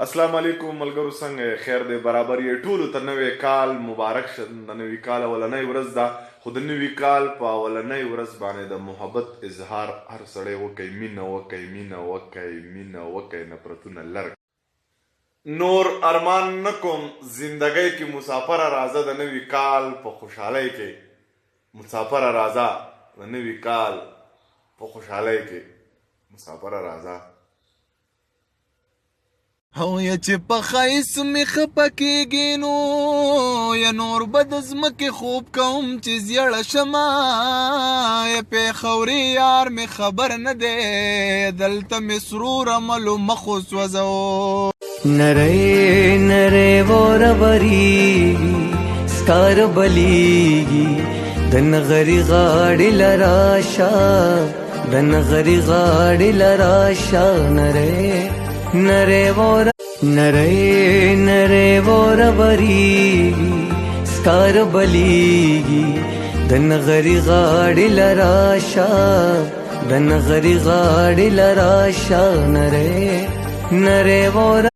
السلام علیکم ملګرو، څنګه خیر دی؟ برابر یې ټولو ته نوی کال مبارک شه. د نوي کال اولنۍ ورځ ده، خو د نوي کال په اولنۍ ورځ باندې د محبت اظهار هر سړی وکړي. مینه وکړي، مینه وکړي، مینه وکړي، نفرتونه لرې. نور ارمان نه کوم زندګۍ کې مسافره راځه د نوي کال په خوشحالۍ کې. مسافره راځه د نوي کال په خوشحالۍ کې. مسافره راځه. هو یا چې په خایس می خپکیږي نو یا نور بد زمکه خوب کوم چې زیړه شمه یا په خوري یار می خبر نه دی دلته می سرور عمل مخوس وزو نره نره وروري سکار بلیږي د نغری غاړي لراشا د نغری غاړي لراشا نره نره وروري سکار بلیږي د نغری غاړي لراشا د نغری غاړي لراشا نره